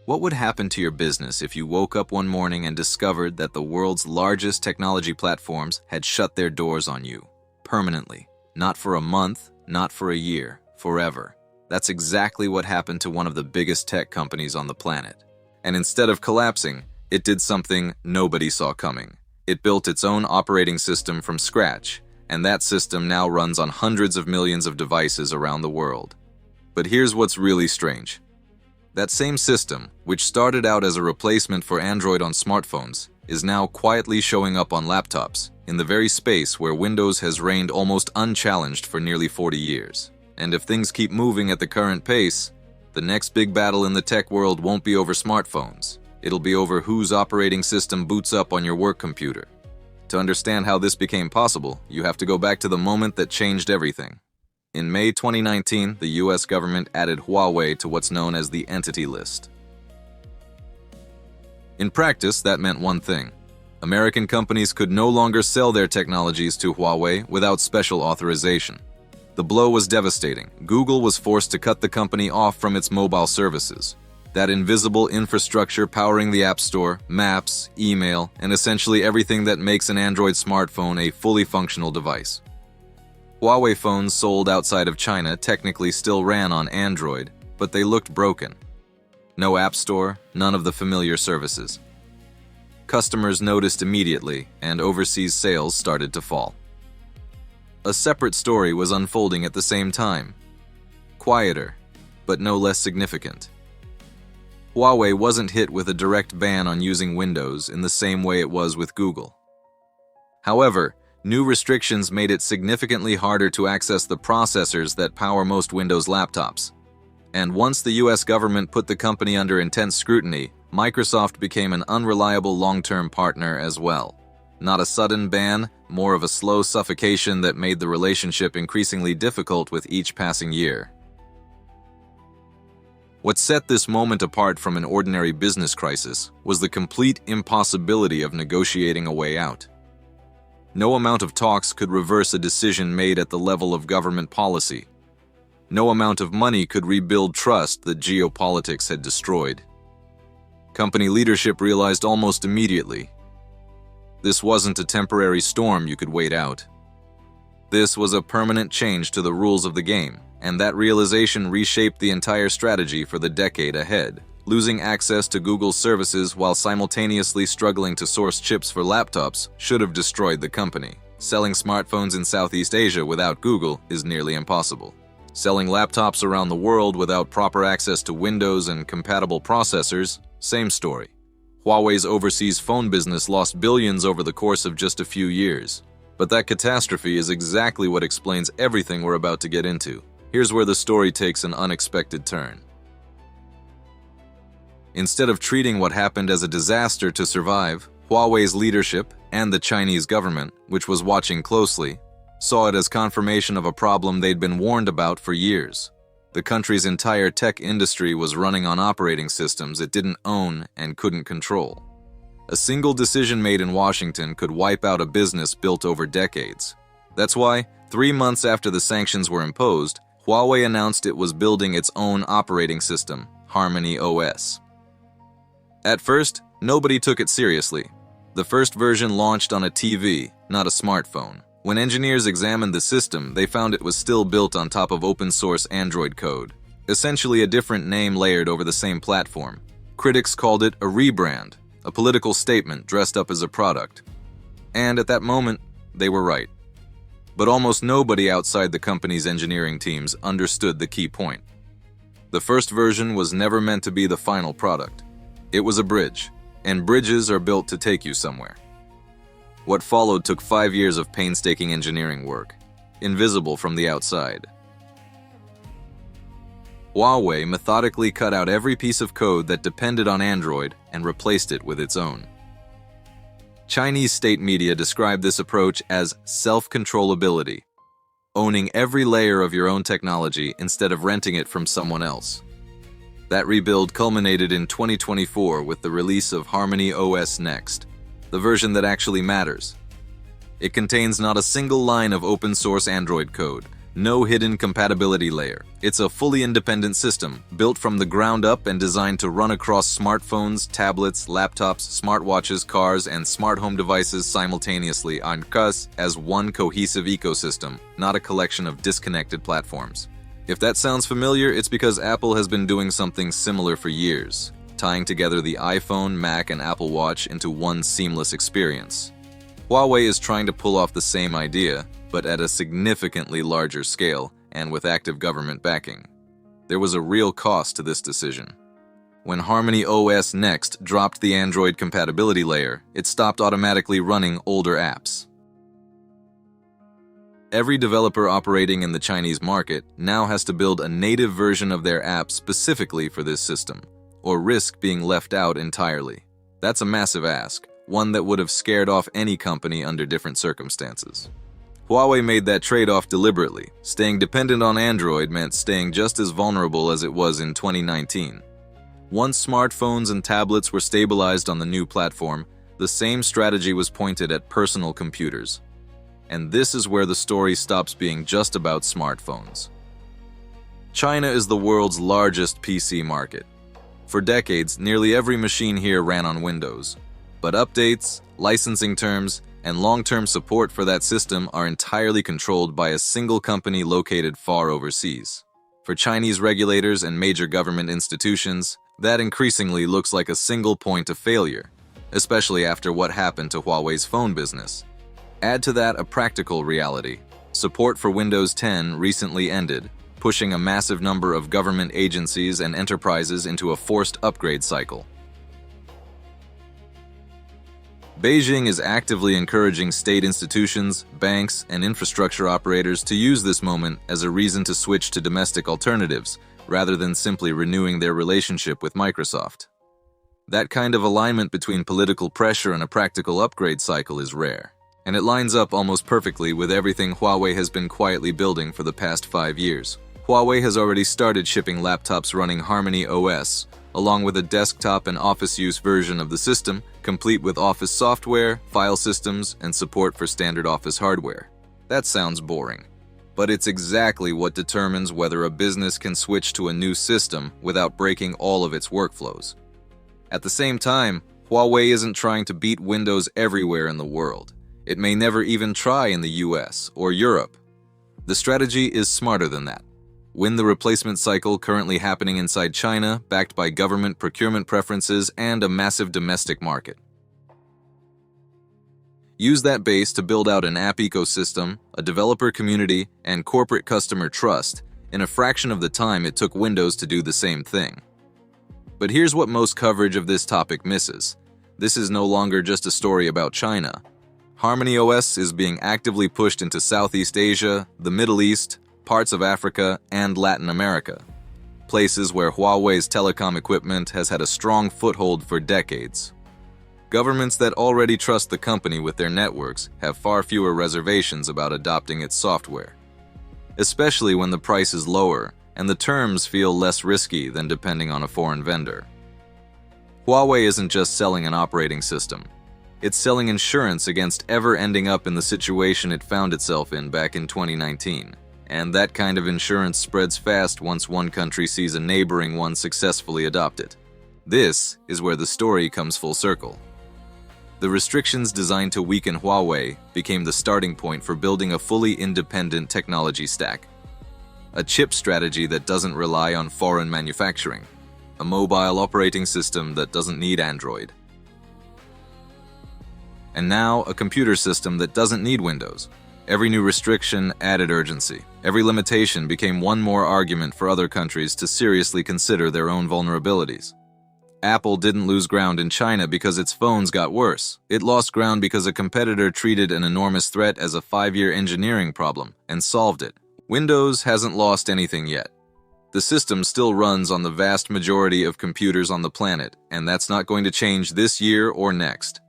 What would happen to your business if you woke up one morning and discovered that the world's largest technology platforms had shut their doors on you? Permanently. Not for a month, not for a year, forever. That's exactly what happened to one of the biggest tech companies on the planet. And instead of collapsing, it did something nobody saw coming. It built its own operating system from scratch, and that system now runs on hundreds of millions of devices around the world. But here's what's really strange. That same system, which started out as a replacement for Android on smartphones, is now quietly showing up on laptops, in the very space where Windows has reigned almost unchallenged for nearly 40 years. And if things keep moving at the current pace, the next big battle in the tech world won't be over smartphones. It'll be over whose operating system boots up on your work computer. To understand how this became possible, you have to go back to the moment that changed everything. In May 2019, the US government added Huawei to what's known as the Entity List. In practice, that meant one thing. American companies could no longer sell their technologies to Huawei without special authorization. The blow was devastating. Google was forced to cut the company off from its mobile services. That invisible infrastructure powering the App Store, maps, email, and essentially everything that makes an Android smartphone a fully functional device. Huawei phones sold outside of China technically still ran on Android, but they looked broken. No App Store, none of the familiar services. Customers noticed immediately, and overseas sales started to fall. A separate story was unfolding at the same time. Quieter, but no less significant. Huawei wasn't hit with a direct ban on using Windows in the same way it was with Google. However, new restrictions made it significantly harder to access the processors that power most Windows laptops. And once the US government put the company under intense scrutiny, Microsoft became an unreliable long-term partner as well. Not a sudden ban, more of a slow suffocation that made the relationship increasingly difficult with each passing year. What set this moment apart from an ordinary business crisis was the complete impossibility of negotiating a way out. No amount of talks could reverse a decision made at the level of government policy. No amount of money could rebuild trust that geopolitics had destroyed. Company leadership realized almost immediately. This wasn't a temporary storm you could wait out. This was a permanent change to the rules of the game, and that realization reshaped the entire strategy for the decade ahead. Losing access to Google's services while simultaneously struggling to source chips for laptops should have destroyed the company. Selling smartphones in Southeast Asia without Google is nearly impossible. Selling laptops around the world without proper access to Windows and compatible processors, same story. Huawei's overseas phone business lost billions over the course of just a few years. But that catastrophe is exactly what explains everything we're about to get into. Here's where the story takes an unexpected turn. Instead of treating what happened as a disaster to survive, Huawei's leadership and the Chinese government, which was watching closely, saw it as confirmation of a problem they'd been warned about for years. The country's entire tech industry was running on operating systems it didn't own and couldn't control. A single decision made in Washington could wipe out a business built over decades. That's why, 3 months after the sanctions were imposed, Huawei announced it was building its own operating system, Harmony OS. At first, nobody took it seriously. The first version launched on a TV, not a smartphone. When engineers examined the system, they found it was still built on top of open-source Android code, essentially a different name layered over the same platform. Critics called it a rebrand, a political statement dressed up as a product. And at that moment, they were right. But almost nobody outside the company's engineering teams understood the key point. The first version was never meant to be the final product. It was a bridge, and bridges are built to take you somewhere. What followed took 5 years of painstaking engineering work, invisible from the outside. Huawei methodically cut out every piece of code that depended on Android and replaced it with its own. Chinese state media described this approach as self-controllability, owning every layer of your own technology instead of renting it from someone else. That rebuild culminated in 2024 with the release of Harmony OS Next, the version that actually matters. It contains not a single line of open-source Android code, No hidden compatibility layer. It's a fully independent system, built from the ground up and designed to run across smartphones, tablets, laptops, smartwatches, cars, and smart home devices simultaneously on CUS as one cohesive ecosystem, not a collection of disconnected platforms. If that sounds familiar, it's because Apple has been doing something similar for years, tying together the iPhone, Mac, and Apple Watch into one seamless experience. Huawei is trying to pull off the same idea, but at a significantly larger scale and with active government backing. There was a real cost to this decision. When Harmony OS Next dropped the Android compatibility layer, it stopped automatically running older apps. Every developer operating in the Chinese market now has to build a native version of their app specifically for this system, or risk being left out entirely. That's a massive ask, one that would have scared off any company under different circumstances. Huawei made that trade-off deliberately. Staying dependent on Android meant staying just as vulnerable as it was in 2019. Once smartphones and tablets were stabilized on the new platform, the same strategy was pointed at personal computers. And this is where the story stops being just about smartphones. China is the world's largest PC market. For decades, nearly every machine here ran on Windows. But updates, licensing terms, and long-term support for that system are entirely controlled by a single company located far overseas. For Chinese regulators and major government institutions, that increasingly looks like a single point of failure, especially after what happened to Huawei's phone business. Add to that a practical reality. Support for Windows 10 recently ended, pushing a massive number of government agencies and enterprises into a forced upgrade cycle. Beijing is actively encouraging state institutions, banks, and infrastructure operators to use this moment as a reason to switch to domestic alternatives, rather than simply renewing their relationship with Microsoft. That kind of alignment between political pressure and a practical upgrade cycle is rare, and it lines up almost perfectly with everything Huawei has been quietly building for the past 5 years. Huawei has already started shipping laptops running Harmony OS, along with a desktop and office use version of the system, complete with Office software, file systems, and support for standard Office hardware. That sounds boring, but it's exactly what determines whether a business can switch to a new system without breaking all of its workflows. At the same time, Huawei isn't trying to beat Windows everywhere in the world. It may never even try in the US or Europe. The strategy is smarter than that. Win the replacement cycle currently happening inside China, backed by government procurement preferences and a massive domestic market. Use that base to build out an app ecosystem, a developer community, and corporate customer trust in a fraction of the time it took Windows to do the same thing. But here's what most coverage of this topic misses. This is no longer just a story about China. Harmony OS is being actively pushed into Southeast Asia, the Middle East, parts of Africa, and Latin America, places where Huawei's telecom equipment has had a strong foothold for decades. Governments that already trust the company with their networks have far fewer reservations about adopting its software, especially when the price is lower and the terms feel less risky than depending on a foreign vendor. Huawei isn't just selling an operating system. It's selling insurance against ever ending up in the situation it found itself in back in 2019. And that kind of insurance spreads fast once one country sees a neighboring one successfully adopt it. This is where the story comes full circle. The restrictions designed to weaken Huawei became the starting point for building a fully independent technology stack. A chip strategy that doesn't rely on foreign manufacturing. A mobile operating system that doesn't need Android. And now, a computer system that doesn't need Windows. Every new restriction added urgency. Every limitation became one more argument for other countries to seriously consider their own vulnerabilities. Apple didn't lose ground in China because its phones got worse. It lost ground because a competitor treated an enormous threat as a 5-year engineering problem and solved it. Windows hasn't lost anything yet. The system still runs on the vast majority of computers on the planet, and that's not going to change this year or next.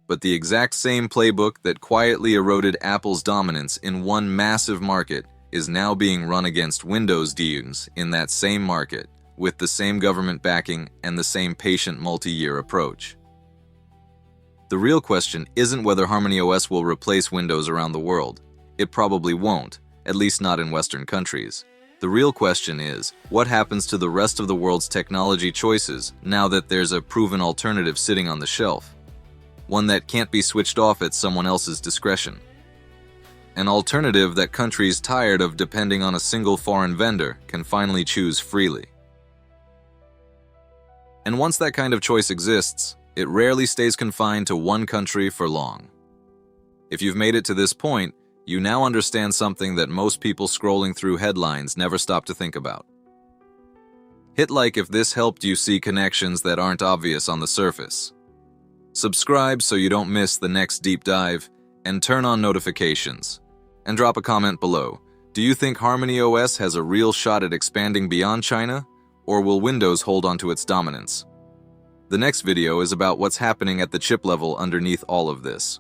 But the exact same playbook that quietly eroded Apple's dominance in one massive market is now being run against Windows DUNs in that same market, with the same government backing and the same patient multi-year approach. The real question isn't whether Harmony OS will replace Windows around the world. It probably won't, at least not in Western countries. The real question is, what happens to the rest of the world's technology choices now that there's a proven alternative sitting on the shelf? One that can't be switched off at someone else's discretion. An alternative that countries tired of depending on a single foreign vendor can finally choose freely. And once that kind of choice exists, it rarely stays confined to one country for long. If you've made it to this point, you now understand something that most people scrolling through headlines never stop to think about. Hit like if this helped you see connections that aren't obvious on the surface. Subscribe so you don't miss the next deep dive, and turn on notifications. And drop a comment below. Do you think Harmony OS has a real shot at expanding beyond China, or will Windows hold onto its dominance? The next video is about what's happening at the chip level underneath all of this.